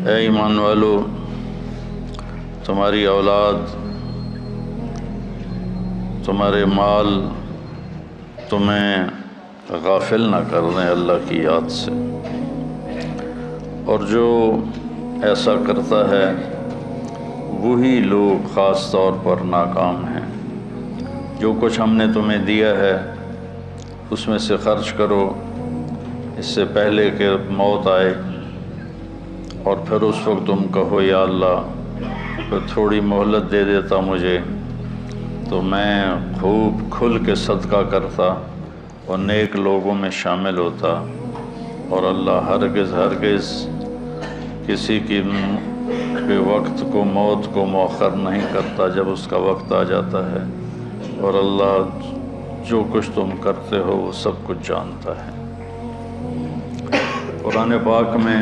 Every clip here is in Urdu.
اے ایمان والو، تمہاری اولاد، تمہارے مال تمہیں غافل نہ کر دیں اللہ کی یاد سے، اور جو ایسا کرتا ہے وہی لوگ خاص طور پر ناکام ہیں۔ جو کچھ ہم نے تمہیں دیا ہے اس میں سے خرچ کرو اس سے پہلے کہ موت آئے، اور پھر اس وقت تم کہو یا اللہ پھر تھوڑی مہلت دے دیتا مجھے تو میں خوب کھل کے صدقہ کرتا اور نیک لوگوں میں شامل ہوتا، اور اللہ ہرگز کسی کی وقت کو، موت کو مؤخر نہیں کرتا جب اس کا وقت آ جاتا ہے، اور اللہ جو کچھ تم کرتے ہو وہ سب کچھ جانتا ہے۔ قرآن پاک میں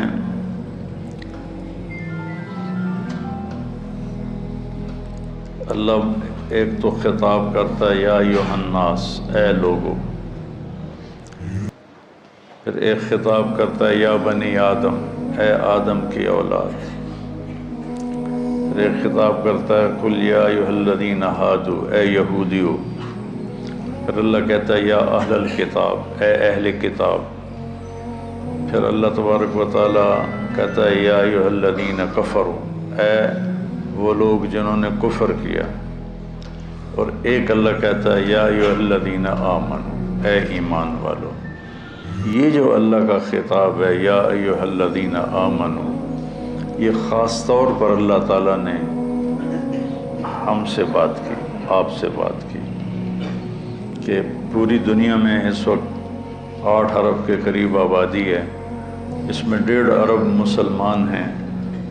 اللہ ایک تو خطاب کرتا ہے یا ایھا الناس، اے لوگو، پھر ایک خطاب کرتا ہے یا بنی آدم، اے آدم کی اولاد، پھر ایک خطاب کرتا ہے قل یا ایھا الذین ھادوا، اے یہودیو، پھر اللہ کہتا ہے یا اہل الکتاب، اے اہل کتاب، پھر اللہ تبارک و تعالی کہتا ہے یا ایھا الذین کفروا، اے وہ لوگ جنہوں نے کفر کیا، اور ایک اللہ کہتا ہے یا ایھا الذین آمنوا، اے ایمان والو۔ یہ جو اللہ کا خطاب ہے یا ایھا الذین آمنوا، یہ خاص طور پر اللہ تعالیٰ نے ہم سے بات کی، آپ سے بات کی، کہ پوری دنیا میں اس وقت 8 ارب کے قریب آبادی ہے، اس میں 1.5 ارب مسلمان ہیں،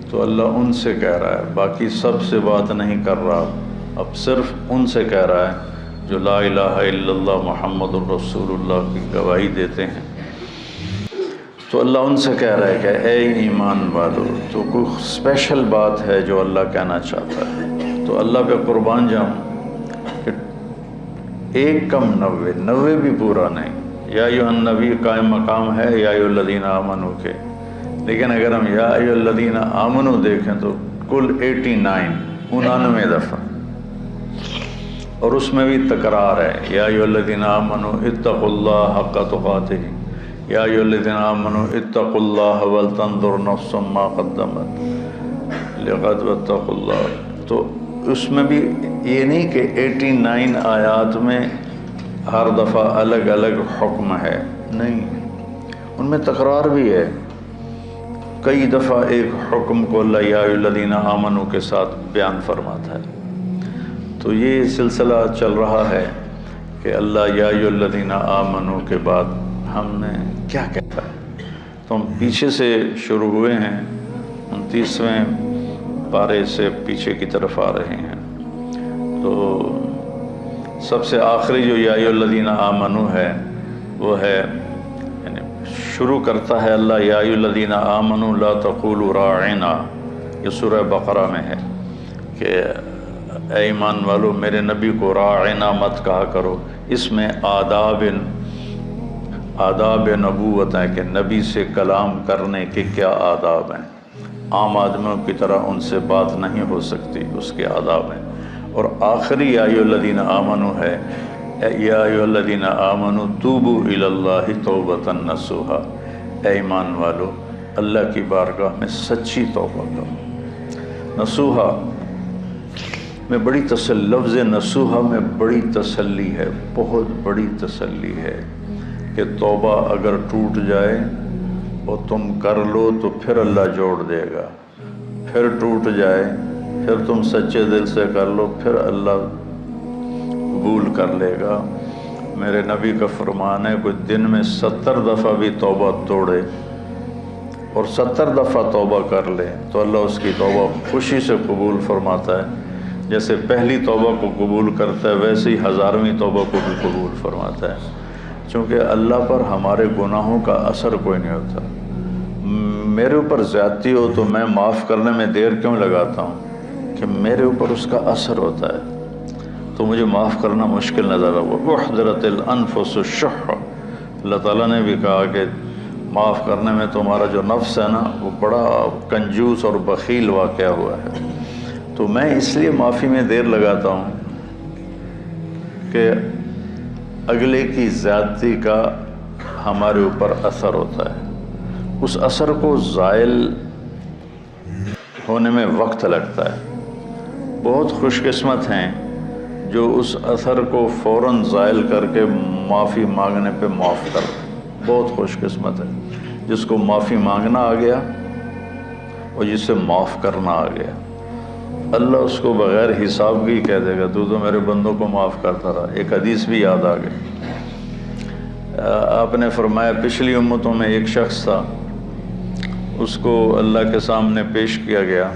تو اللہ ان سے کہہ رہا ہے، باقی سب سے بات نہیں کر رہا، اب صرف ان سے کہہ رہا ہے جو لا الہ الا اللہ محمد الرسول اللہ کی گواہی دیتے ہیں۔ تو اللہ ان سے کہہ رہا ہے کہ اے ایمان والو، تو کوئی اسپیشل بات ہے جو اللہ کہنا چاہتا ہے، تو اللہ پہ قربان جاؤں کہ 1 کم 90 بھی پورا نہیں، یا ایھا النبی قائم مقام ہے یا ایھا الذین آمنوا کے، لیکن اگر ہم یا ایھا الذین آمنوا دیکھیں تو کل 99 دفعہ، اور اس میں بھی تکرار ہے، یا ایھا الذین آمنوا اتقوا اللہ حق تقاتہ، یا ایھا الذین آمنوا اتقوا اللہ ولتنظر نفس ما قدمت لغد واتقوا اللہ۔ تو اس میں بھی یہ نہیں کہ 89 آیات میں ہر دفعہ الگ الگ حکم ہے، نہیں، ان میں تکرار بھی ہے، کئی دفعہ ایک حکم کو اللہ یا ایھا الذین آمنوا کے ساتھ بیان فرماتا ہے۔ تو یہ سلسلہ چل رہا ہے کہ اللہ یا ایھا الذین آمنوا کے بعد ہم نے کیا کہتا ہے، تو ہم پیچھے سے شروع ہوئے ہیں، 29ویں پارے سے پیچھے کی طرف آ رہے ہیں۔ تو سب سے آخری جو یا ایھا الذین آمنوا ہے وہ ہے، یعنی شروع کرتا ہے اللہ یا ایھا الذین آمنوا لا تقولوا راعنا، یہ سورہ بقرہ میں ہے کہ اے ایمان والو میرے نبی کو راعنا مت کہا کرو۔ اس میں آداب نبوت ہیں کہ نبی سے کلام کرنے کے کیا آداب ہیں، عام آدمیوں کی طرح ان سے بات نہیں ہو سکتی، اس کے آداب ہیں۔ اور آخری یا ایھا الذین آمنوا ہے یا ایھا الذین آمنوا توبوا الی اللہ توبۃ نصوحا، اے ایمان والو اللہ کی بارگاہ میں سچی توبہ کرو۔ نصوحا میں بڑی تسلی، لفظ نصوحا میں بڑی تسلی ہے، بہت بڑی تسلی ہے کہ توبہ اگر ٹوٹ جائے اور تم کر لو تو پھر اللہ جوڑ دے گا، پھر ٹوٹ جائے پھر تم سچے دل سے کر لو پھر اللہ قبول کر لے گا۔ میرے نبی کا فرمان ہے کوئی دن میں 70 دفعہ بھی توبہ توڑے اور 70 دفعہ توبہ کر لے تو اللہ اس کی توبہ خوشی سے قبول فرماتا ہے، جیسے پہلی توبہ کو قبول کرتا ہے ویسے ہی 1000ویں توبہ کو بھی قبول فرماتا ہے، چونکہ اللہ پر ہمارے گناہوں کا اثر کوئی نہیں ہوتا۔ میرے اوپر زیادتی ہو تو میں معاف کرنے میں دیر کیوں لگاتا ہوں کہ میرے اوپر اس کا اثر ہوتا ہے، تو مجھے معاف کرنا مشکل نظر آ۔ وَأُحْضِرَتِ الْأَنفُسُ الشُّحَّ، اللہ تعالیٰ نے بھی کہا کہ معاف کرنے میں تمہارا جو نفس ہے نا وہ بڑا کنجوس اور بخیل واقع ہوا ہے، تو میں اس لیے معافی میں دیر لگاتا ہوں کہ اگلے کی زیادتی کا ہمارے اوپر اثر ہوتا ہے، اس اثر کو زائل ہونے میں وقت لگتا ہے۔ بہت خوش قسمت ہیں جو اس اثر کو فوراً زائل کر کے معافی مانگنے پہ معاف کر دیں، بہت خوش قسمت ہے جس کو معافی مانگنا آ گیا اور جسے معاف کرنا آ گیا۔ اللہ اس کو بغیر حساب کی کہہ دے گا تو میرے بندوں کو معاف کرتا رہا۔ ایک حدیث بھی یاد آ گئی، آپ نے فرمایا پچھلی امتوں میں ایک شخص تھا، اس کو اللہ کے سامنے پیش کیا گیا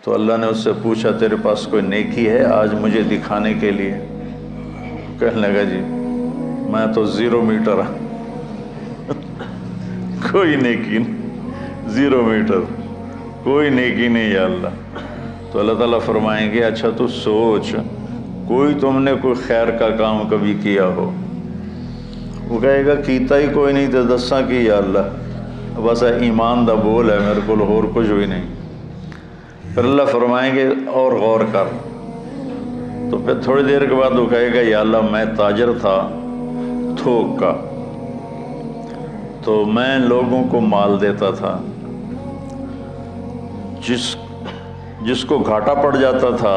تو اللہ نے اس سے پوچھا تیرے پاس کوئی نیکی ہے آج مجھے دکھانے کے لیے؟ کہنے لگا جی میں تو 0 میٹر کوئی نیکی نہیں، 0 میٹر کوئی نیکی نہیں یا اللہ۔ تو اللہ تعالیٰ فرمائیں گے اچھا تو سوچ کوئی تم نے کوئی خیر کا کام کبھی کیا ہو؟ وہ کہے گا کیتا ہی کوئی نہیں تو دساں کی یا اللہ، بس ایمان دا بول ہے میرے کو اور کچھ بھی نہیں۔ پھر اللہ فرمائیں گے اور غور کر، تو پھر تھوڑی دیر کے بعد وہ کہے گا یا اللہ میں تاجر تھا تھوک کا، تو میں لوگوں کو مال دیتا تھا، جس کو گھاٹا پڑ جاتا تھا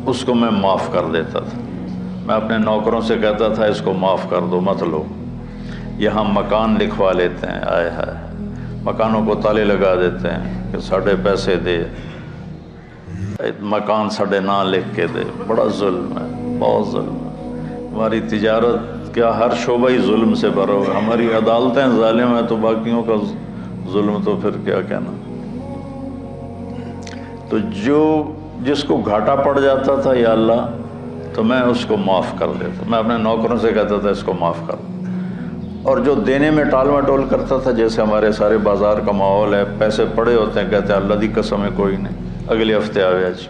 اس کو میں معاف کر دیتا تھا۔ میں اپنے نوکروں سے کہتا تھا اس کو معاف کر دو مت لو، یہاں مکان لکھوا لیتے ہیں، آئے ہائے مکانوں کو تالے لگا دیتے ہیں کہ ساڑھے پیسے دے، مکان ساڑھے نہ لکھ کے دے۔ بڑا ظلم ہے، بہت ظلم ہے۔ ہماری تجارت کیا ہر شعبہ ہی ظلم سے بھرا ہوا ہے، ہماری عدالتیں ظالم ہیں تو باقیوں کا ظلم تو پھر کیا کہنا۔ تو جس کو گھاٹا پڑ جاتا تھا یا اللہ تو میں اس کو معاف کر دیتا، میں اپنے نوکروں سے کہتا تھا اس کو معاف کر دو۔ اور جو دینے میں ٹال مٹول کرتا تھا، جیسے ہمارے سارے بازار کا ماحول ہے، پیسے پڑے ہوتے ہیں کہتے ہیں اللہ دی قسم ہے کوئی نہیں، اگلے ہفتے آوے آج،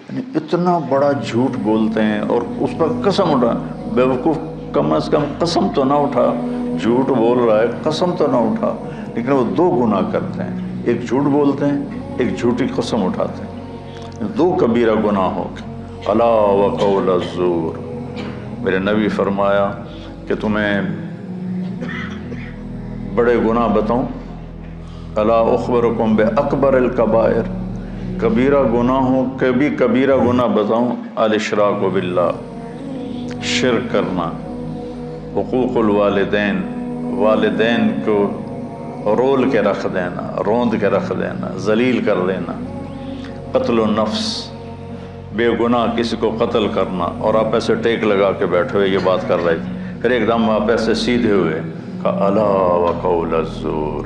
یعنی اتنا بڑا جھوٹ بولتے ہیں اور اس پر قسم اٹھا۔ بیوقوف کم از کم قسم تو نہ اٹھا، جھوٹ بول رہا ہے قسم تو نہ اٹھا، لیکن وہ 2 گناہ کرتے ہیں، ایک جھوٹ بولتے ہیں ایک جھوٹی قسم اٹھاتے ہیں، 2 کبیرہ گناہ ہو گئے۔ الا وقول الزور، میرے نبی فرمایا کہ تمہیں بڑے گناہ بتاؤں، الا اخبرکم باکبر الکبائر، کبیرہ گناہوں کے بھی کبیرہ گناہ بتاؤں، الاشراک باللہ، شرک کرنا، حقوق الوالدین، والدین کو رول کے رکھ دینا، روند کے رکھ دینا، ذلیل کر دینا، قتل النفس، بے گناہ کسی کو قتل کرنا، اور آپ ایسے ٹیک لگا کے بیٹھے ہوئے یہ بات کر رہے تھے، پھر ایک دم آپ ایسے سیدھے ہوئے کہا الا وقول الزور،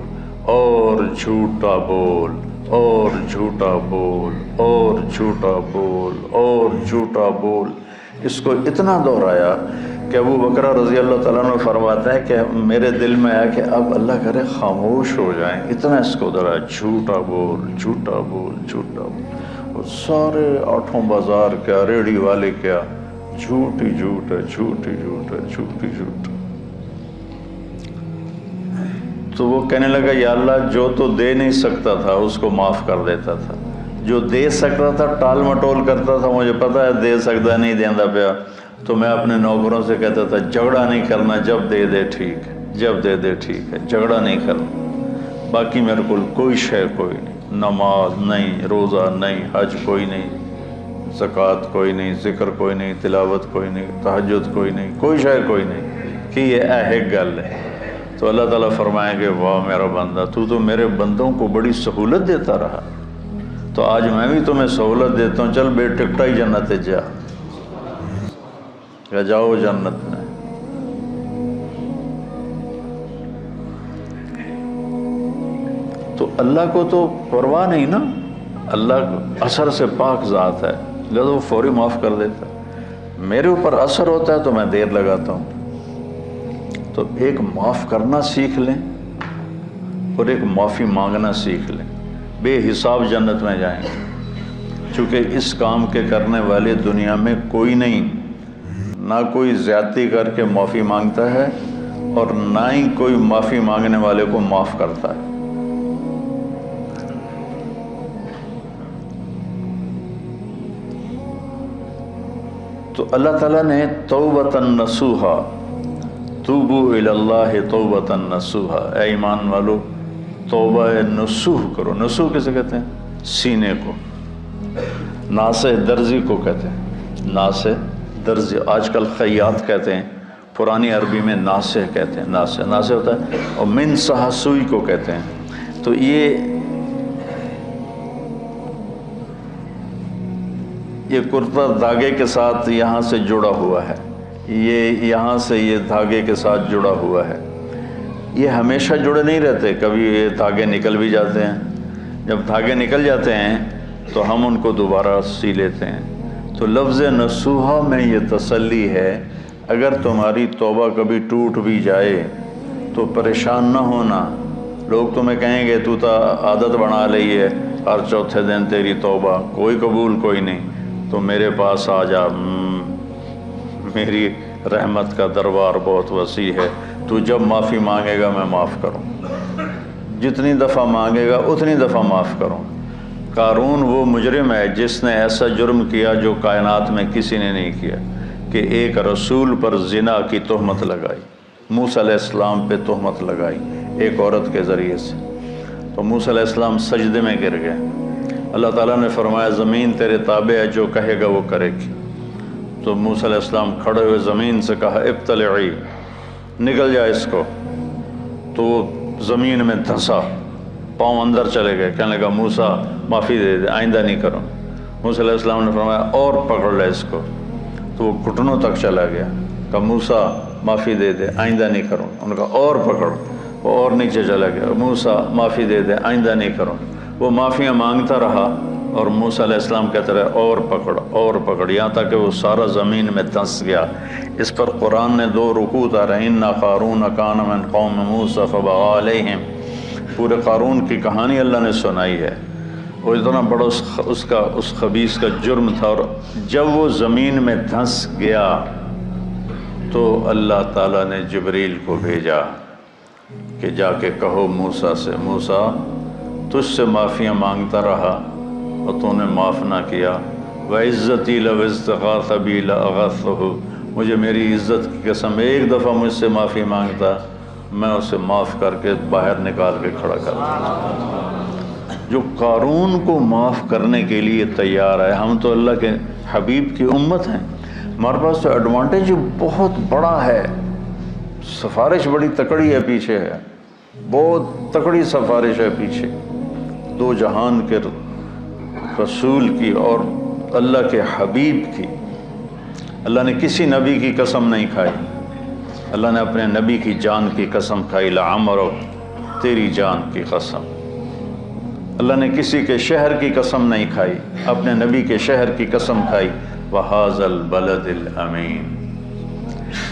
اور جھوٹا بول اور جھوٹا بول اور جھوٹا بول اور جھوٹا بول۔ اس کو اتنا دہرایا کہ ابو بکر رضی اللہ تعالیٰ عنہ فرماتے ہیں کہ میرے دل میں آیا کہ اب اللہ کرے خاموش ہو جائیں، اتنا اس کو دہرایا، جھوٹا بول جھوٹا بول جھوٹا بول۔ اور سارے 8 بازار کیا، ریڑھی والے کیا، جھوٹ ہی جھوٹ ہے، جھوٹ ہی جھوٹ ہے، جھوٹ ہی جھوٹ۔ تو وہ کہنے لگا یا اللہ جو تو دے نہیں سکتا تھا اس کو معاف کر دیتا تھا، جو دے سکتا تھا ٹال مٹول کرتا تھا، مجھے پتا ہے دے سکتا نہیں دیندہ پیا، تو میں اپنے نوکروں سے کہتا تھا جھگڑا نہیں کرنا، جب دے دے ٹھیک ہے، جب دے دے ٹھیک ہے، جھگڑا نہیں کرنا، باقی میرے کو کوئی شے کوئی نہیں، نماز نہیں، روزہ نہیں، حج کوئی نہیں، زکوٰۃ کوئی نہیں، ذکر کوئی نہیں، تلاوت کوئی نہیں، تہجد کوئی نہیں، کوئی شے کوئی نہیں، کہ یہ ایک گل ہے۔ تو اللہ تعالیٰ فرمائیں گے واہ میرا بندہ، تو میرے بندوں کو بڑی سہولت دیتا رہا، تو آج میں بھی تمہیں سہولت دیتا ہوں، چل بے ٹکٹا ہی جنت جا، یا جاؤ جنت میں۔ تو اللہ کو تو پرواہ نہیں نا، اللہ اثر سے پاک ذات ہے، لہذا وہ فوری معاف کر دیتا ہے۔ میرے اوپر اثر ہوتا ہے تو میں دیر لگاتا ہوں۔ تو ایک معاف کرنا سیکھ لیں اور ایک معافی مانگنا سیکھ لیں، بے حساب جنت میں جائیں گے، چونکہ اس کام کے کرنے والے دنیا میں کوئی نہیں، نہ کوئی زیادتی کر کے معافی مانگتا ہے اور نہ ہی کوئی معافی مانگنے والے کو معاف کرتا ہے۔ تو اللہ تعالیٰ نے توبۃ نصوحا، توبوا الی اللہ توبۃ نصوحا، اے ایمان والو توبہ نصوح کرو۔ نصوح کسے کہتے ہیں؟ سینے کو۔ ناصح درزی کو کہتے ہیں، ناصح درزی، آج کل خیاط کہتے ہیں، پرانی عربی میں ناصح کہتے ہیں، ناصح ناصح ہوتا ہے، اور من صح سوئی کو کہتے ہیں۔ تو یہ کرتا دھاگے کے ساتھ یہاں سے جڑا ہوا ہے، یہ یہاں سے یہ دھاگے کے ساتھ جڑا ہوا ہے۔ یہ ہمیشہ جڑے نہیں رہتے، کبھی یہ دھاگے نکل بھی جاتے ہیں۔ جب دھاگے نکل جاتے ہیں تو ہم ان کو دوبارہ سی لیتے ہیں۔ تو لفظ نصوحہ میں یہ تسلی ہے، اگر تمہاری توبہ کبھی ٹوٹ بھی جائے تو پریشان نہ ہونا۔ لوگ تمہیں کہیں گے تو عادت بنا لی ہے، ہر چوتھے دن تیری توبہ، کوئی قبول کوئی نہیں، تو میرے پاس آ جا، میری رحمت کا دربار بہت وسیع ہے، تو جب معافی مانگے گا میں معاف کروں، جتنی دفعہ مانگے گا اتنی دفعہ معاف کروں۔ قارون وہ مجرم ہے جس نے ایسا جرم کیا جو کائنات میں کسی نے نہیں کیا، کہ ایک رسول پر زنا کی تہمت لگائی، موسیٰ علیہ السلام پہ تہمت لگائی ایک عورت کے ذریعے سے۔ تو موسیٰ علیہ السلام سجدے میں گر گئے۔ اللہ تعالیٰ نے فرمایا زمین تیرے تابع ہے، جو کہے گا وہ کرے گی۔ تو موسیٰ علیہ السلام کھڑے ہوئے زمین سے کہا ابتلعی، نکل جا اس کو۔ تو وہ زمین میں دھنسا، پاؤں اندر چلے گئے، کہنے لگا موسیٰ معافی دے دے، آئندہ نہیں کروں۔ موسیٰ علیہ السلام نے فرمایا اور پکڑ لے اس کو۔ تو وہ گھٹنوں تک چلا گیا، کہا موسیٰ معافی دے دے، آئندہ نہیں کروں۔ انہوں نے کہا اور پکڑ، وہ اور نیچے چلا گیا، موسیٰ معافی دے دے، آئندہ نہیں کروں۔ وہ معافیاں مانگتا رہا اور موسیٰ علیہ السلام کہتے رہے اور پکڑ اور پکڑ، یہاں تک کہ وہ سارا زمین میں دھنس گیا۔ اس پر قرآن نے 2 رکوع اتارے، اِنَّ قارون کان من قوم موسیٰ فبغى علیہم۔ پورے قارون کی کہانی اللہ نے سنائی ہے، وہ اتنا بڑا اس خبیث کا جرم تھا۔ اور جب وہ زمین میں دھنس گیا تو اللہ تعالیٰ نے جبریل کو بھیجا کہ جا کے کہو موسیٰ سے، موسیٰ تجھ سے معافیاں مانگتا رہا اور تو نے معاف نہ کیا، وَعِزَّتِي لَوْ اسْتَغَاثَ بِي لَأَغَثْتُهُ، مجھے میری عزت کی قسم ایک دفعہ مجھ سے معافی مانگتا، میں اسے معاف کر کے باہر نکال کے کھڑا کرتا۔ جو قارون کو معاف کرنے کے لیے تیار ہے، ہم تو اللہ کے حبیب کی امت ہیں، ہمارے پاس تو ایڈوانٹیج بہت بڑا ہے، سفارش بڑی تکڑی ہے پیچھے ہے، بہت تکڑی سفارش ہے پیچھے، 2 جہان کے رسول کی اور اللہ کے حبیب کی۔ اللہ نے کسی نبی کی قسم نہیں کھائی، اللہ نے اپنے نبی کی جان کی قسم کھائی، لعمرک، تیری جان کی قسم۔ اللہ نے کسی کے شہر کی قسم نہیں کھائی، اپنے نبی کے شہر کی قسم کھائی، وَهَذَا الْبَلَدِ الْأَمِينَ۔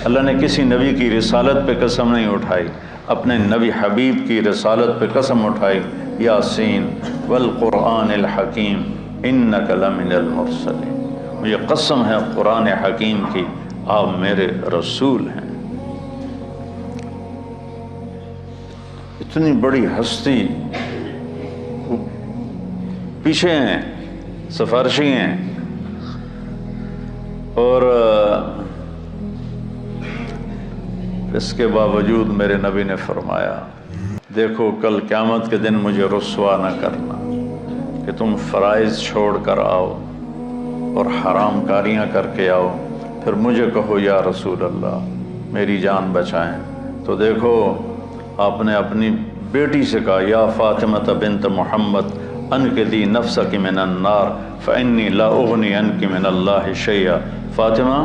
اللہ نے کسی نبی کی رسالت پہ قسم نہیں اٹھائی، اپنے نبی حبیب کی رسالت پہ قسم اٹھائی، یاسین والقرآن الحکیم انک لمن المرسلین، مجھے قسم ہے قرآن حکیم کی، آپ میرے رسول ہیں۔ اتنی بڑی ہستی پیچھے ہیں، سفارشی ہیں، اور اس کے باوجود میرے نبی نے فرمایا دیکھو کل قیامت کے دن مجھے رسوا نہ کرنا کہ تم فرائض چھوڑ کر آؤ اور حرام کاریاں کر کے آؤ، پھر مجھے کہو یا رسول اللہ میری جان بچائیں۔ تو دیکھو آپ نے اپنی بیٹی سے کہا یا فاطمہ بنت محمد انقذی نفسک من النار فانی لا اغنی عنک من اللہ شیئا، فاطمہ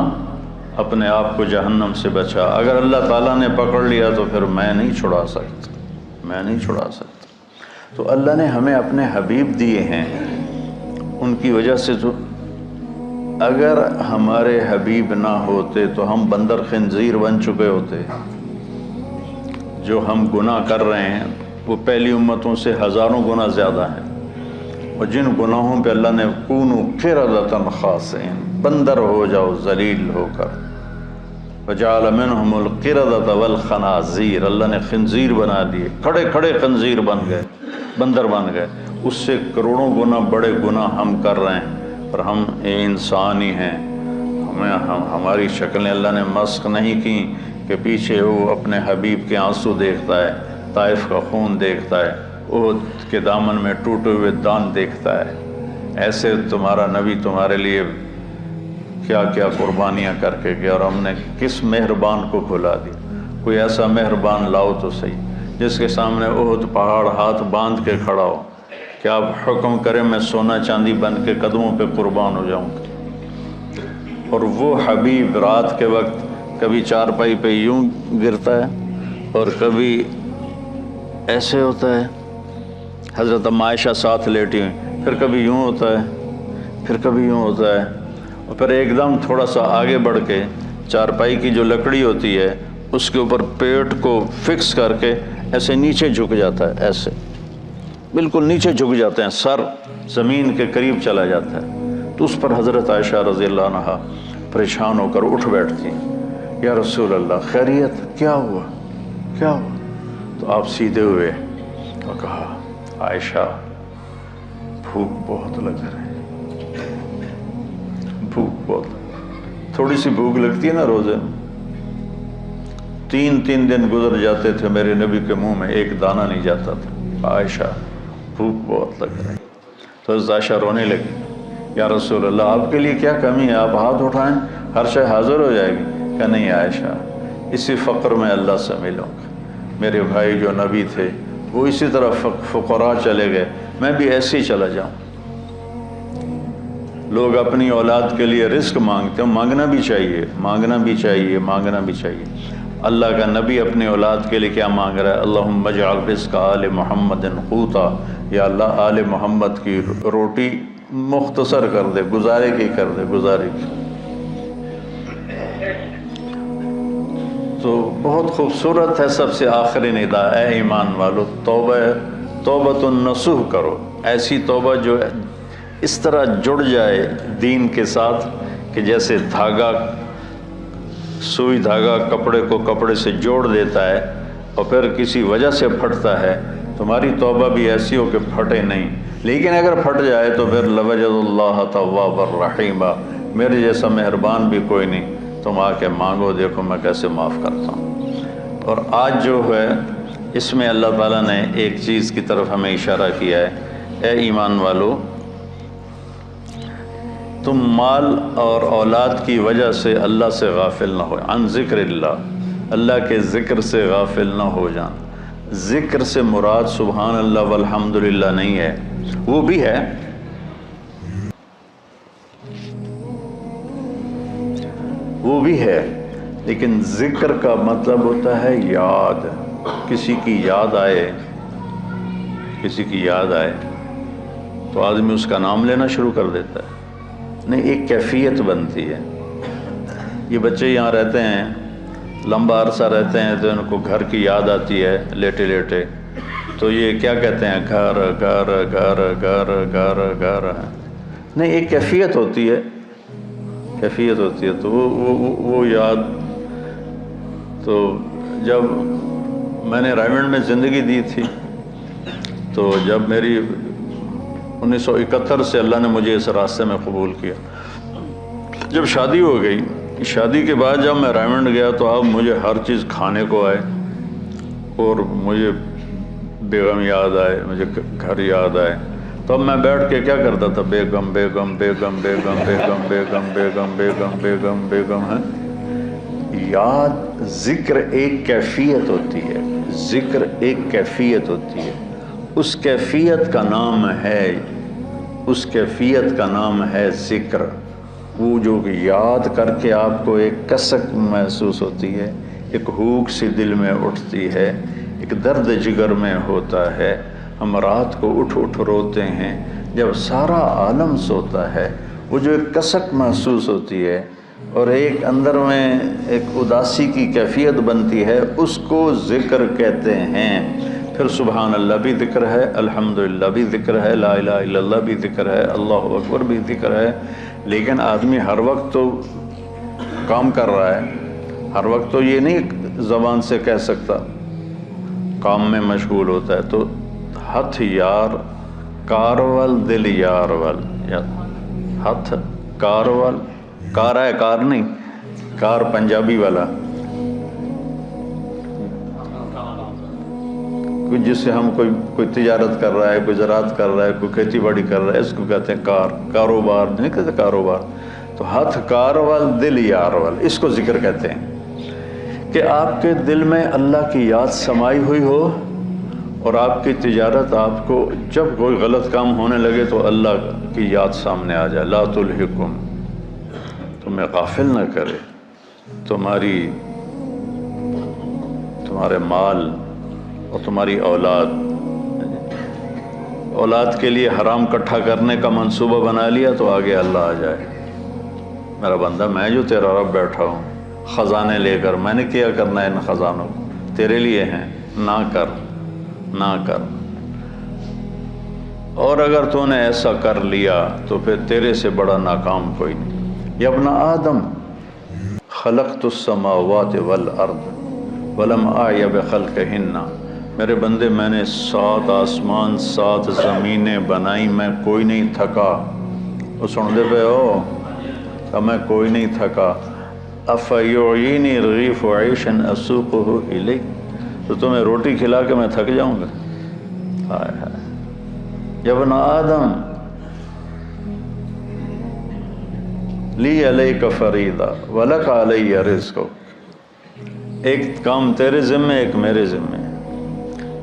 اپنے آپ کو جہنم سے بچا، اگر اللہ تعالیٰ نے پکڑ لیا تو پھر میں نہیں چھڑا سکتا، میں نہیں چھڑا سکتا۔ تو اللہ نے ہمیں اپنے حبیب دیے ہیں، ان کی وجہ سے تو اگر ہمارے حبیب نہ ہوتے تو ہم بندر خنزیر بن چکے ہوتے۔ جو ہم گناہ کر رہے ہیں وہ پہلی امتوں سے ہزاروں گنا زیادہ ہیں، اور جن گناہوں پہ اللہ نے کونوا قردۃ خاسئین، بندر ہو جاؤ ذلیل ہو کر، وجعل منهم القردة والخنازیر، اللہ نے خنزیر بنا دیے، کھڑے کھڑے خنزیر بن گئے، بندر بن گئے۔ اس سے کروڑوں گنا بڑے گناہ ہم کر رہے ہیں، اور ہم انسان ہی ہیں، ہماری شکلیں اللہ نے مسخ نہیں کی کہ پیچھے وہ اپنے حبیب کے آنسو دیکھتا ہے، طائف کا خون دیکھتا ہے، احد کے دامن میں ٹوٹے ہوئے دان دیکھتا ہے۔ ایسے تمہارا نبی تمہارے لیے کیا کیا قربانیاں کر کے گیا، اور ہم نے کس مہربان کو بھلا دیا۔ کوئی ایسا مہربان لاؤ تو صحیح جس کے سامنے احد پہاڑ ہاتھ باندھ کے کھڑا ہو کہ آپ حکم کریں میں سونا چاندی بن کے قدموں پہ قربان ہو جاؤں گا۔ اور وہ حبیب رات کے وقت کبھی چارپائی پہ یوں گرتا ہے اور کبھی ایسے ہوتا ہے، حضرت ام عائشہ ساتھ لیٹی ہوئی، پھر کبھی یوں ہوتا ہے، پھر کبھی یوں ہوتا ہے، اور پھر ایک دم تھوڑا سا آگے بڑھ کے چارپائی کی جو لکڑی ہوتی ہے اس کے اوپر پیٹ کو فکس کر کے ایسے نیچے جھک جاتا ہے، ایسے بالکل نیچے جھک جاتے ہیں، سر زمین کے قریب چلا جاتا ہے۔ تو اس پر حضرت عائشہ رضی اللہ عنہا پریشان ہو کر اٹھ بیٹھتی ہیں، یا رسول اللہ خیریت، کیا ہوا کیا ہوا؟ تو آپ سیدھے ہوئے اور کہا عائشہ بھوک بہت لگ رہی ہے، بھوک بہت، تھوڑی سی بھوک لگتی ہے نا روزے میں، 3 دن گزر جاتے تھے میرے نبی کے منہ میں ایک دانہ نہیں جاتا تھا، عائشہ بھوک بہت لگ رہی۔ تو حضرت عائشہ رونے لگی، یا رسول اللہ آپ کے لیے کیا کمی ہے، آپ ہاتھ اٹھائیں ہر شے حاضر ہو جائے گی۔ کہ نہیں عائشہ، اسی فقر میں اللہ سے ملوں گا، میرے بھائی جو نبی تھے وہ اسی طرح فقراء چلے گئے، میں بھی ایسے ہی چلا جاؤں۔ لوگ اپنی اولاد کے لیے رزق مانگتے ہیں، مانگنا بھی چاہیے، مانگنا بھی چاہیے، مانگنا بھی چاہیے۔ اللہ کا نبی اپنی اولاد کے لیے کیا مانگ رہا ہے؟ اللہم اجعل رزق آل محمد قوتا، یا اللہ آل محمد کی روٹی مختصر کر دے، گزارے کی کر دے، گزارے کی۔ تو بہت خوبصورت ہے سب سے آخری ندا، اے ایمان والو توبۃ النصوح کرو، ایسی توبہ جو اس طرح جڑ جائے دین کے ساتھ کہ جیسے دھاگا، سوئی دھاگا کپڑے کو کپڑے سے جوڑ دیتا ہے اور پھر کسی وجہ سے پھٹتا ہے، تمہاری توبہ بھی ایسی ہو کہ پھٹے نہیں، لیکن اگر پھٹ جائے تو پھر لوجد اللہ تواب الرحیم، میرے جیسا مہربان بھی کوئی نہیں، تم آ کے مانگو دیکھو میں کیسے معاف کرتا ہوں۔ اور آج جو ہے اس میں اللہ تعالیٰ نے ایک چیز کی طرف ہمیں اشارہ کیا ہے، اے ایمان والو تم مال اور اولاد کی وجہ سے اللہ سے غافل نہ ہو، عن ذکر اللہ، اللہ کے ذکر سے غافل نہ ہو جان۔ ذکر سے مراد سبحان اللہ والحمدللہ نہیں ہے، وہ بھی ہے، وہ بھی ہے، لیکن ذکر کا مطلب ہوتا ہے یاد، کسی کی یاد آئے، کسی کی یاد آئے تو آدمی اس کا نام لینا شروع کر دیتا ہے، نہیں ایک کیفیت بنتی ہے۔ یہ بچے یہاں رہتے ہیں، لمبا عرصہ رہتے ہیں تو ان کو گھر کی یاد آتی ہے لیٹے لیٹے، تو یہ کیا کہتے ہیں، گھر گھر گھر گھر گھر گھر، نہیں ایک کیفیت ہوتی ہے، کیفیت ہوتی ہے، تو وہ یاد۔ تو جب میں نے رائمنڈ میں زندگی دی تھی تو جب میری 1971 سے اللہ نے مجھے اس راستے میں قبول کیا، جب شادی ہو گئی، شادی کے بعد جب میں رائمنڈ گیا تو اب مجھے ہر چیز کھانے کو آئے، اور مجھے بیگم یاد آئے، مجھے گھر یاد آئے، تو اب میں بیٹھ کے کیا کرتا تھا، بیگم بیگم بیگم بیگم بیگم بیگم بیگم بیگم بیگم بیگم ہے۔ یاد، ذکر ایک کیفیت ہوتی ہے، ذکر ایک کیفیت ہوتی ہے، اس کیفیت کا نام ہے، اس کیفیت کا نام ہے ذکر۔ وہ جو یاد کر کے آپ کو ایک کسک محسوس ہوتی ہے، ایک ہوک سی دل میں اٹھتی ہے، ایک درد جگر میں ہوتا ہے، ہم رات کو اٹھ اٹھ روتے ہیں جب سارا عالم سوتا ہے، وہ جو ایک کسک محسوس ہوتی ہے اور ایک اندر میں ایک اداسی کی کیفیت بنتی ہے، اس کو ذکر کہتے ہیں۔ پھر سبحان اللہ بھی ذکر ہے، الحمدللہ بھی ذکر ہے، لا الہ الا اللہ بھی ذکر ہے، اللہ اکبر بھی ذکر ہے، لیکن آدمی ہر وقت تو کام کر رہا ہے، ہر وقت تو یہ نہیں زبان سے کہہ سکتا، کام میں مشغول ہوتا ہے۔ تو ہتھ یار کارول دل یار ول، ہتھ کارول، کار ہے کار نہیں، کار پنجابی والا، جس سے ہم کوئی تجارت کر رہا ہے، کوئی زراعت کر رہا ہے، کوئی کھیتی باڑی کر رہا ہے، اس کو کہتے ہیں کار، کاروبار نہیں کہتے کاروبار۔ تو ہتھ کارول دل یارول، اس کو ذکر کہتے ہیں کہ آپ کے دل میں اللہ کی یاد سمائی ہوئی ہو، اور آپ کی تجارت آپ کو جب کوئی غلط کام ہونے لگے تو اللہ کی یاد سامنے آ جائے۔ لا تلہکم، تمہیں غافل نہ کرے تمہارے مال اور تمہاری اولاد کے لیے حرام کٹھا کرنے کا منصوبہ بنا لیا تو آگے اللہ آ جائے، میرا بندہ میں جو تیرا رب بیٹھا ہوں خزانے لے کر، میں نے کیا کرنا ہے ان خزانوں کو، تیرے لیے ہیں، نہ کر۔ اور اگر تو نے ایسا کر لیا تو پھر تیرے سے بڑا ناکام کوئی نہیں۔ یا ابن آدم خلقت السماوات والارض ولم اعی بخلقہن، میرے بندے میں نے 7 آسمان 7 زمینیں بنائی، میں کوئی نہیں تھکا۔ وہ سن دے پہ ہو کہ میں کوئی نہیں تھکا۔ افیعینی رغیف عیشا اسوقہ الیک، تو تمہیں روٹی کھلا کے میں تھک جاؤں گا؟ ہائے ہائے۔ یا ابن آدم لی علیک فریضہ ولک علی رزق، ایک کام تیرے ذمے ایک میرے ذمے،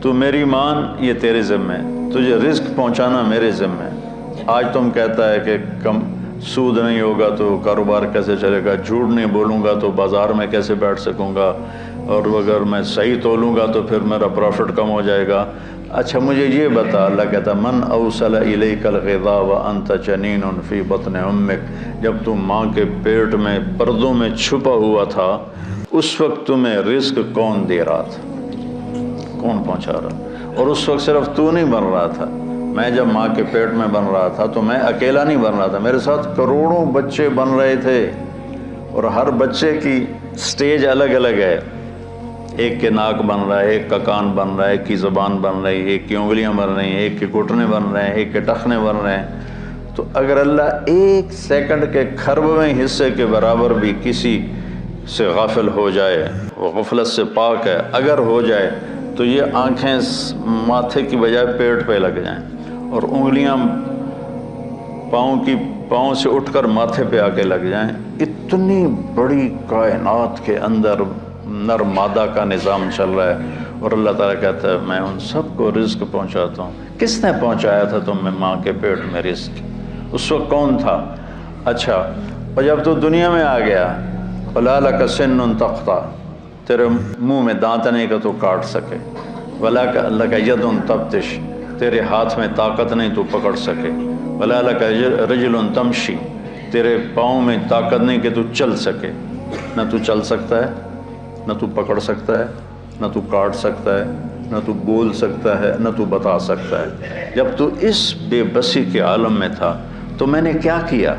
تو میری مان یہ تیرے ذمے، تجھے رزق پہنچانا میرے ذمے۔ آج تم کہتا ہے کہ کم سود نہیں ہوگا تو کاروبار کیسے چلے گا، جھوٹ نہیں بولوں گا تو بازار میں کیسے بیٹھ سکوں گا، اور اگر میں صحیح تولوں گا تو پھر میرا پروفٹ کم ہو جائے گا۔ اچھا مجھے یہ بتا، اللہ کہتا من اوصل الیک الغذاء وانت جنین فی بطن امک، جب تم ماں کے پیٹ میں پردوں میں چھپا ہوا تھا اس وقت تمہیں رزق کون دے رہا تھا، کون پہنچا رہا؟ اور اس وقت صرف تو نہیں بن رہا تھا، میں جب ماں کے پیٹ میں بن رہا تھا تو میں اکیلا نہیں بن رہا تھا، میرے ساتھ کروڑوں بچے بن رہے تھے، اور ہر بچے کی سٹیج الگ الگ ہے، ایک کے ناک بن رہا ہے، ایک کا کان بن رہا ہے، ایک کی زبان بن رہی ہے، ایک کی انگلیاں بن رہی ہیں، ایک کے گھٹنے بن رہے ہیں، ایک کے ٹخنے بن رہے ہیں۔ تو اگر اللہ ایک سیکنڈ کے کھربویں حصے کے برابر بھی کسی سے غافل ہو جائے، وہ غفلت سے پاک ہے، اگر ہو جائے تو یہ آنکھیں ماتھے کی بجائے پیٹ پہ لگ جائیں، اور انگلیاں پاؤں سے اٹھ کر ماتھے پہ آ کے لگ جائیں، اتنی بڑی کائنات کے اندر نر مادہ کا نظام چل رہا ہے، اور اللہ تعالیٰ کہتا ہے میں ان سب کو رزق پہنچاتا ہوں۔ کس نے پہنچایا تھا تم میں ماں کے پیٹ میں رزق؟ اس وقت کون تھا؟ اچھا، اور جب تو دنیا میں آ گیا، وَلَا لَكَ سِنٌّ تَقْطَعُ، تیرے منہ میں دانت نہیں کہ تو کاٹ سکے، وَلَا لَكَ يَدٌ تَبْطِشُ، تیرے ہاتھ میں طاقت نہیں تو پکڑ سکے، وَلَا لَكَ رِجْلٌ تَمْشِي، تیرے پاؤں میں طاقت نہیں کہ تو چل سکے، نہ تو چل سکتا ہے، نہ تو پکڑ سکتا ہے، نہ تو کاٹ سکتا ہے، نہ تو بول سکتا ہے، نہ تو بتا سکتا ہے۔ جب تو اس بے بسی کے عالم میں تھا تو میں نے کیا کیا؟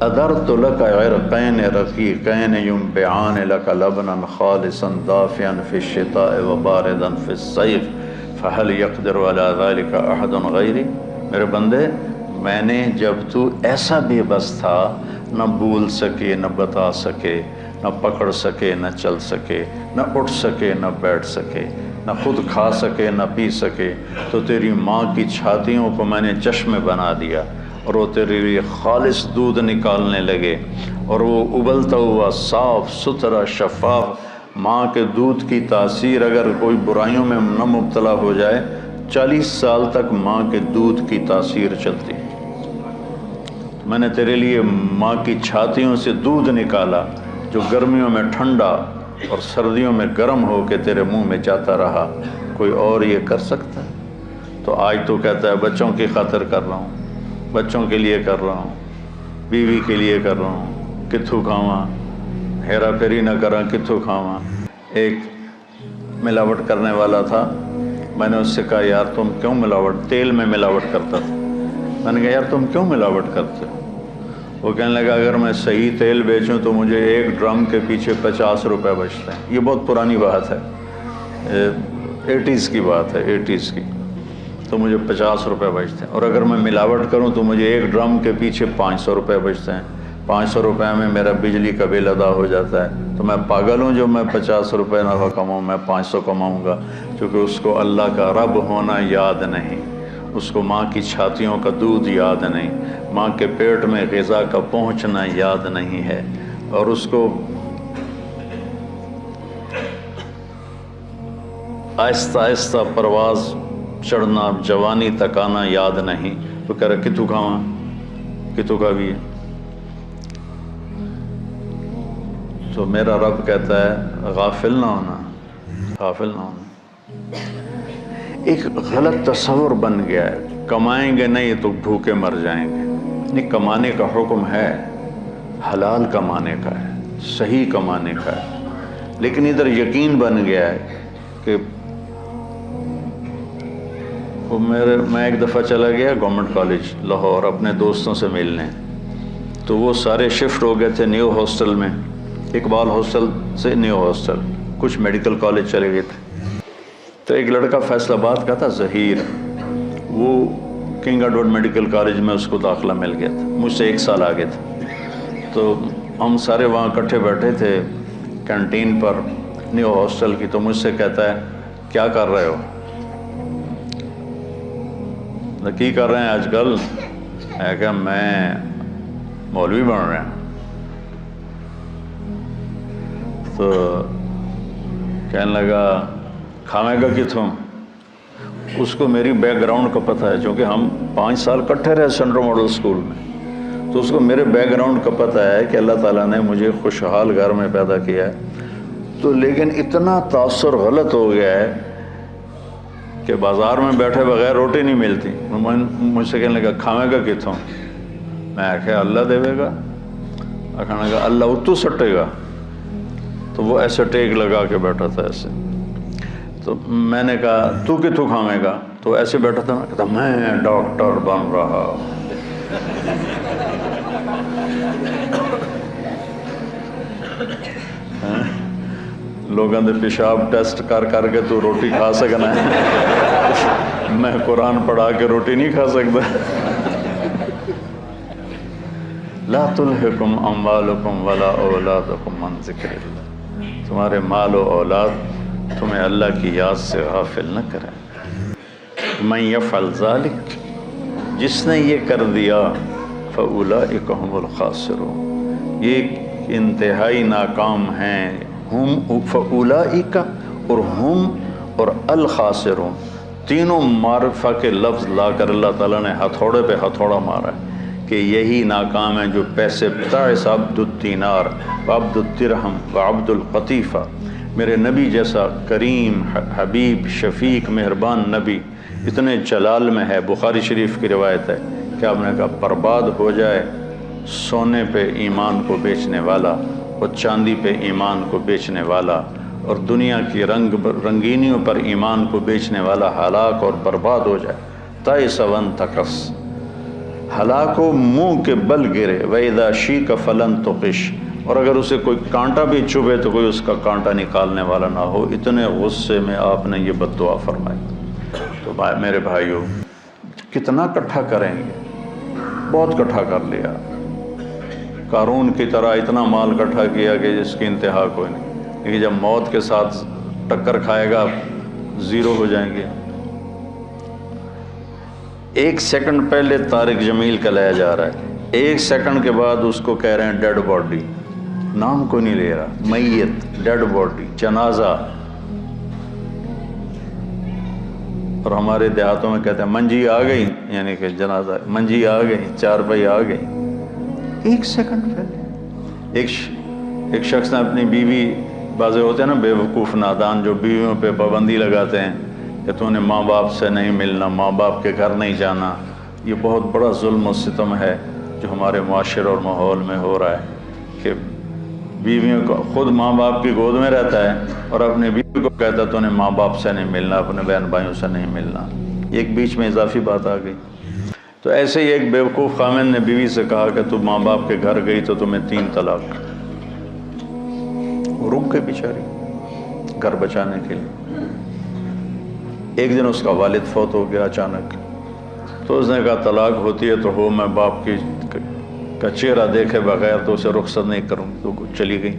أدرت لك عرقين رقيقين ينبعان لك لبنا خالصا دافئا في الشتاء وباردا في الصيف فهل يقدر على ذلك أحد غيري؟ میرے بندے، میں نے جب تو ایسا بے بس تھا، نہ بول سکے، نہ بتا سکے، نہ پکڑ سکے، نہ چل سکے، نہ اٹھ سکے، نہ بیٹھ سکے، نہ خود کھا سکے، نہ پی سکے، تو تیری ماں کی چھاتیوں کو میں نے چشمے بنا دیا، اور وہ تیرے لیے خالص دودھ نکالنے لگے، اور وہ ابلتا ہوا صاف ستھرا شفاف ماں کے دودھ کی تاثیر اگر کوئی برائیوں میں نہ مبتلا ہو جائے، 40 سال تک ماں کے دودھ کی تاثیر چلتی۔ میں نے تیرے لیے ماں کی چھاتیوں سے دودھ نکالا جو گرمیوں میں ٹھنڈا اور سردیوں میں گرم ہو کے تیرے منہ میں جاتا رہا، کوئی اور یہ کر سکتا ہے؟ تو آج تو کہتا ہے بچوں کی خاطر کر رہا ہوں، بچوں کے لیے کر رہا ہوں، بیوی کے لیے کر رہا ہوں، کتھوں کھاواں، ہیرا پھیری نہ کراں، کتھوں کھاواں۔ ایک ملاوٹ کرنے والا تھا، میں نے اس سے کہا یار تم کیوں ملاوٹ، تیل میں ملاوٹ کرتا تھا، میں نے کہا یار تم کیوں ملاوٹ کرتے ہو؟ وہ کہنے لگا اگر میں صحیح تیل بیچوں تو مجھے ایک ڈرم کے پیچھے 50 روپے بچتے ہیں. یہ بہت پرانی بات ہے، 80s کی بات ہے، 80s کی. تو مجھے 50 روپے بچتے ہیں، اور اگر میں ملاوٹ کروں تو مجھے ایک ڈرم کے پیچھے 500 روپے بچتے ہیں. 500 روپے میں میرا بجلی کا بل ادا ہو جاتا ہے. تو میں پاگل ہوں جو میں 50 روپے نفع کماؤں، میں 500 کماؤں گا. کیونکہ اس کو اللہ کا رب ہونا یاد نہیں، اس کو ماں کی چھاتیوں کا دودھ یاد نہیں، ماں کے پیٹ میں غذا کا پہنچنا یاد نہیں ہے، اور اس کو آہستہ آہستہ پرواز چڑھنا، جوانی تک آنا یاد نہیں. تو کہہ رہا کتوں کھاواں، کتوں کا بھی ہے. تو میرا رب کہتا ہے غافل نہ ہونا، غافل نہ ہونا. ایک غلط تصور بن گیا ہے، کمائیں گے نہیں تو بھوکے مر جائیں گے. نہیں، کمانے کا حکم ہے، حلال کمانے کا ہے، صحیح کمانے کا ہے. لیکن ادھر یقین بن گیا ہے کہ میں ایک دفعہ چلا گیا گورنمنٹ کالج لاہور اپنے دوستوں سے ملنے. تو وہ سارے شفٹ ہو گئے تھے نیو ہاسٹل میں، اقبال ہاسٹل سے نیو ہاسٹل. کچھ میڈیکل کالج چلے گئے تھے. تو ایک لڑکا فیصل آباد کا تھا، ظہیر، وہ کنگ ایڈورڈ میڈیکل کالج میں اس کو داخلہ مل گیا تھا، مجھ سے 1 سال آگے تھا. تو ہم سارے وہاں اکٹھے بیٹھے تھے کینٹین پر نیو ہاسٹل کی. تو مجھ سے کہتا ہے کیا کر رہے ہو؟ کی کر رہے ہیں آج کل؟ میں کہا میں مولوی بن رہے ہیں. تو کہنے لگا کھاویں گا کتوں؟ اس کو میری بیک گراؤنڈ کا پتہ ہے، چونکہ ہم 5 سال کٹھے رہے سینٹرل ماڈل اسکول میں. تو اس کو میرے بیک گراؤنڈ کا پتہ ہے کہ اللہ تعالیٰ نے مجھے خوشحال گھر میں پیدا کیا ہے. تو لیکن اتنا تاثر غلط ہو گیا ہے کہ بازار میں بیٹھے بغیر روٹی نہیں ملتی. مجھ سے کہنے لگا کھاویں گا کتوں؟ میں کہا اللہ دے گا. کہنے لگا اللہ اتو سٹے گا. تو وہ ایسے ٹیک لگا کے بیٹھا تھا ایسے. تو میں نے کہا تو کتوں کھاویں گا؟ تو ایسے بیٹھا تھا. میں کہتا میں ڈاکٹر بن رہا. لوگوں دے پیشاب ٹیسٹ کر کر کے تو روٹی کھا سکنا ہے، میں قرآن پڑھا کے روٹی نہیں کھا سکتا. لا تلہکم اموالکم ولا اولادکم عن ذکر اللہ. تمہارے مال و اولاد تمہیں اللہ کی یاد سے غافل نہ کریں. من یفعل ذلک، جس نے یہ کر دیا، فاولئک هم الخاسرون، یہ انتہائی ناکام ہیں. ہم فاولئک اور ہم اور الخاسرون، تینوں معرفہ کے لفظ لا کر اللہ تعالیٰ نے ہتھوڑے پہ ہتھوڑا مارا ہے کہ یہی ناکام ہیں جو پیسے تعس عبد الدینار وعبد الدرہم وعبد القطیفہ. میرے نبی جیسا کریم حبیب شفیق مہربان نبی اتنے جلال میں ہے. بخاری شریف کی روایت ہے کہ آپ نے کہا برباد ہو جائے سونے پہ ایمان کو بیچنے والا اور چاندی پہ ایمان کو بیچنے والا اور دنیا کی رنگینیوں پر ایمان کو بیچنے والا ہلاک اور برباد ہو جائے. تائس وانتکس، ہلاک و منہ کے بل گرے. وَإِذَا شِيكَ فَلَن تُقِشْ، اور اگر اسے کوئی کانٹا بھی چبھے تو کوئی اس کا کانٹا نکالنے والا نہ ہو. اتنے غصے میں آپ نے یہ بد دعا فرمائی. تو میرے بھائیو، کتنا کٹھا کریں گے؟ بہت کٹھا کر لیا. قارون کی طرح اتنا مال کٹھا کیا کہ جس کی انتہا کوئی نہیں. لیکن جب موت کے ساتھ ٹکر کھائے گا زیرو ہو جائیں گے. 1 سیکنڈ پہلے طارق جمیل کا لایا جا رہا ہے، 1 سیکنڈ کے بعد اس کو کہہ رہے ہیں ڈیڈ باڈی. نام کو نہیں لے رہا، میت، ڈیڈ باڈی، جنازہ. اور ہمارے دیہاتوں میں کہتے ہیں منجی آ گئی، یعنی کہ جنازہ، منجی آ گئی، 4 پائی آ گئی. 1 سیکنڈ پہلے ایک شخص نے اپنی بیوی، بعضے ہوتے ہیں نا بیوقوف نادان جو بیویوں پہ پابندی لگاتے ہیں کہ تو نے ماں باپ سے نہیں ملنا، ماں باپ کے گھر نہیں جانا. یہ بہت بڑا ظلم و ستم ہے جو ہمارے معاشرے اور ماحول میں ہو رہا ہے کہ بیویوں کو، خود ماں باپ کی گود میں رہتا ہے اور اپنی بیوی کو کہتا ہے تو نے ماں باپ سے نہیں ملنا، اپنے بہن بھائیوں سے نہیں ملنا. ایک بیچ میں اضافی بات آ گئی. تو ایسے ہی ایک بیوقوف خامن نے بیوی سے کہا کہ تو ماں باپ کے گھر گئی تو تمہیں 3 طلاق، وہ رک گئی بیچاری گھر بچانے کے لیے۔ ایک دن اس کا والد فوت ہو گیا اچانک، تو اس نے کہا طلاق ہوتی ہے تو ہو، میں باپ کا چہرہ دیکھے بغیر تو اسے رخصت نہیں کروں، تو چلی گئی۔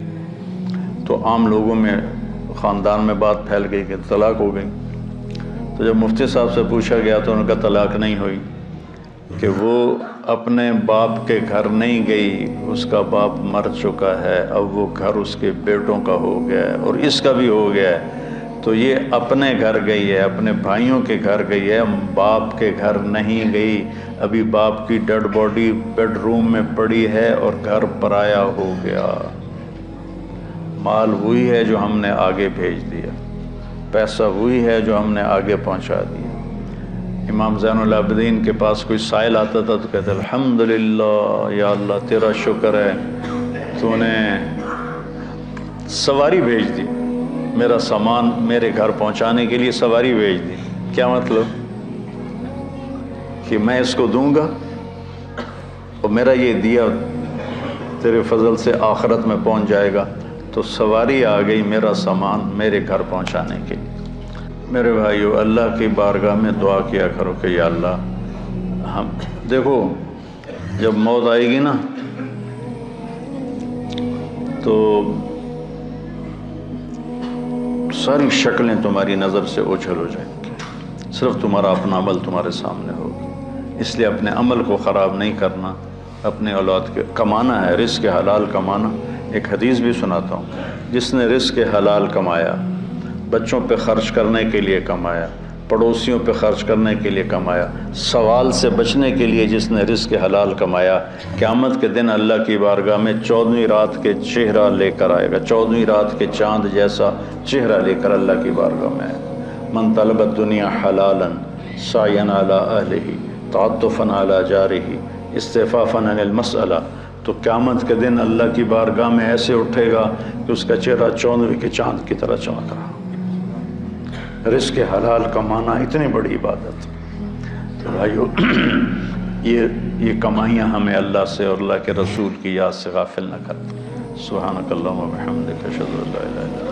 تو عام لوگوں میں خاندان میں بات پھیل گئی کہ طلاق ہو گئی۔ تو جب مفتی صاحب سے پوچھا گیا تو انہوں نے کہا طلاق نہیں ہوئی، کہ وہ اپنے باپ کے گھر نہیں گئی، اس کا باپ مر چکا ہے، اب وہ گھر اس کے بیٹوں کا ہو گیا ہے اور اس کا بھی ہو گیا ہے، تو یہ اپنے گھر گئی ہے، اپنے بھائیوں کے گھر گئی ہے، باپ کے گھر نہیں گئی۔ ابھی باپ کی ڈیڈ باڈی بیڈ روم میں پڑی ہے اور گھر پرایا ہو گیا۔ مال وہی ہے جو ہم نے آگے بھیج دیا، پیسہ وہی ہے جو ہم نے آگے پہنچا دیا۔ امام زین العابدین کے پاس کوئی سائل آتا تھا تو کہتے الحمدللہ یا اللہ تیرا شکر ہے، تو نے سواری بھیج دی، میرا سامان میرے گھر پہنچانے کے لیے سواری بھیج دی۔ کیا مطلب؟ کہ میں اس کو دوں گا اور میرا یہ دیا تیرے فضل سے آخرت میں پہنچ جائے گا، تو سواری آ گئی میرا سامان میرے گھر پہنچانے کے لیے۔ میرے بھائیو، اللہ کی بارگاہ میں دعا کیا کرو کہ یا اللہ، ہم دیکھو جب موت آئے گی نا تو ساری شکلیں تمہاری نظر سے اوجھل ہو جائیں گی، صرف تمہارا اپنا عمل تمہارے سامنے ہوگا۔ اس لیے اپنے عمل کو خراب نہیں کرنا، اپنے اولاد کے کمانا ہے، رزق حلال کمانا۔ ایک حدیث بھی سناتا ہوں، جس نے رزق حلال کمایا، بچوں پہ خرچ کرنے کے لیے کمایا، پڑوسیوں پہ خرچ کرنے کے لیے کمایا، سوال سے بچنے کے لیے جس نے رزق حلال کمایا، قیامت کے دن اللہ کی بارگاہ میں 14ویں رات کے چہرہ لے کر آئے گا، 14ویں رات کے چاند جیسا چہرہ لے کر اللہ کی بارگاہ میں آئے گا۔ من طلب الدنیا حلالا سعیا علی اہلہ تعطفا علی جارہ استعفافا عن المسئلہ، تو قیامت کے دن اللہ کی بارگاہ میں ایسے اٹھے گا کہ اس کا چہرہ 14ویں کے چاند کی طرح چمک رہا۔ رزق حلال کمانا اتنی بڑی عبادت۔ تو بھائیو، یہ کمائیاں ہمیں اللہ سے اور اللہ کے رسول کی یاد سے غافل نہ کریں۔ سبحانک اللہم و بحمدک، اشہد ان لا الہ الا انت۔